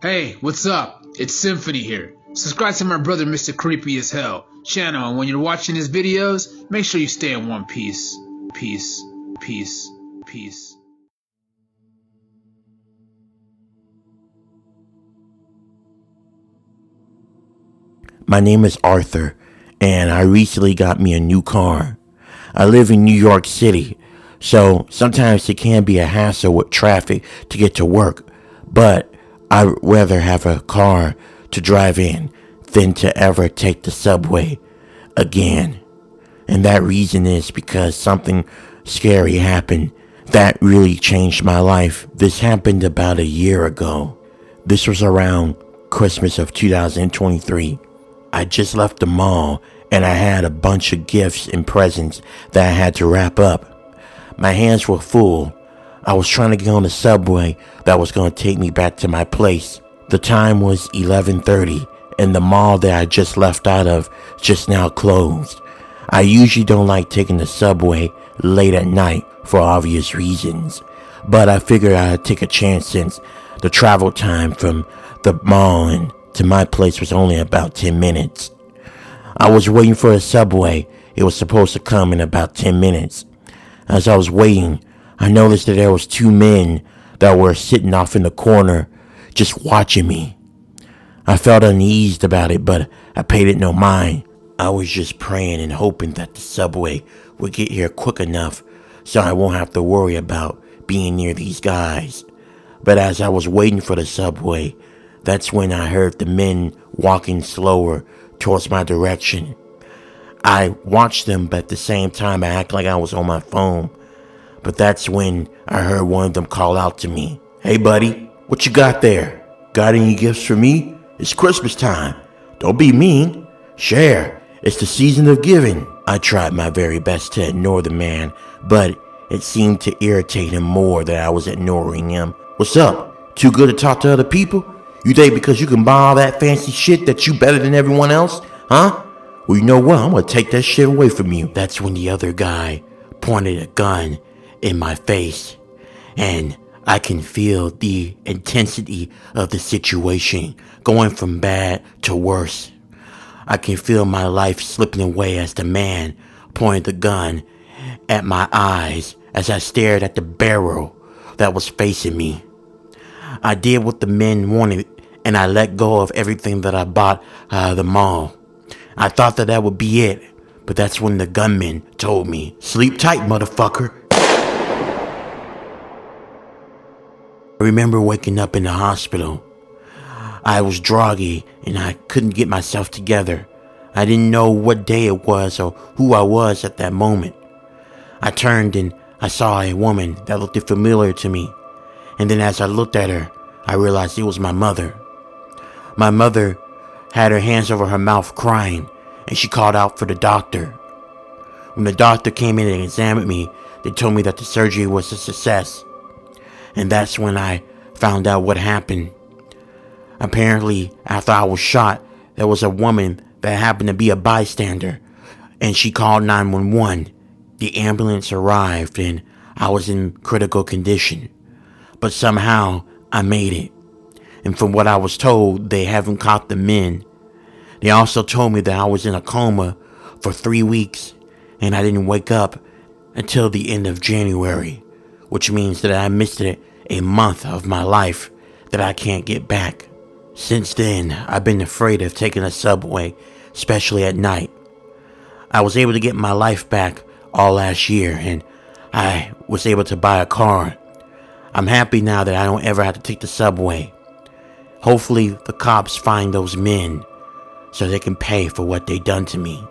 Hey, what's up? It's Symphony here. Subscribe to my brother Mr. Creepy as Hell channel, and when you're watching his videos, make sure you stay in one piece. Peace, peace, peace. My name is Arthur, and I recently got me a new car. I live in New York City, so sometimes it can be a hassle with traffic to get to work, but I'd rather have a car to drive in than to ever take the subway again. And that reason is because something scary happened that really changed my life. This happened about a year ago. This was around Christmas of 2023. I just left the mall and I had a bunch of gifts and presents that I had to wrap up. My hands were full. I was trying to get on the subway that was going to take me back to my place. The time was 11:30 and the mall that I just left out of just now closed. I usually don't like taking the subway late at night for obvious reasons, but I figured I'd take a chance since the travel time from the mall and to my place was only about 10 minutes. I was waiting for a subway. It was supposed to come in about 10 minutes. As I was waiting, I noticed that there was two men that were sitting off in the corner just watching me. I felt uneased about it, but I paid it no mind. I was just praying and hoping that the subway would get here quick enough so I won't have to worry about being near these guys. But as I was waiting for the subway, that's when I heard the men walking slower towards my direction. I watched them, but at the same time I acted like I was on my phone. But that's when I heard one of them call out to me. "Hey buddy, what you got there? Got any gifts for me? It's Christmas time. Don't be mean. Share. It's the season of giving." I tried my very best to ignore the man, but it seemed to irritate him more that I was ignoring him. "What's up? Too good to talk to other people? You think because you can buy all that fancy shit that you better than everyone else? Huh? Well, you know what? I'm gonna take that shit away from you." That's when the other guy pointed a gun in my face, and I can feel the intensity of the situation going from bad to worse. I can feel my life slipping away as the man pointed the gun at my eyes as I stared at the barrel that was facing me. I did what the men wanted, and I let go of everything that I bought out of the mall. I thought that would be it, but that's when the gunman told me, "Sleep tight, motherfucker." I remember waking up in the hospital. I was groggy and I couldn't get myself together. I didn't know what day it was or who I was at that moment. I turned and I saw a woman that looked familiar to me. And then as I looked at her, I realized it was my mother. My mother had her hands over her mouth crying, and she called out for the doctor. When the doctor came in and examined me, they told me that the surgery was a success. And that's when I found out what happened. Apparently, after I was shot, there was a woman that happened to be a bystander, and she called 911. The ambulance arrived, and I was in critical condition. But somehow, I made it. And from what I was told, they haven't caught the men. They also told me that I was in a coma for 3 weeks, and I didn't wake up until the end of January, which means that I missed a month of my life that I can't get back. Since then, I've been afraid of taking a subway, especially at night. I was able to get my life back all last year, and I was able to buy a car. I'm happy now that I don't ever have to take the subway. Hopefully, the cops find those men so they can pay for what they done to me.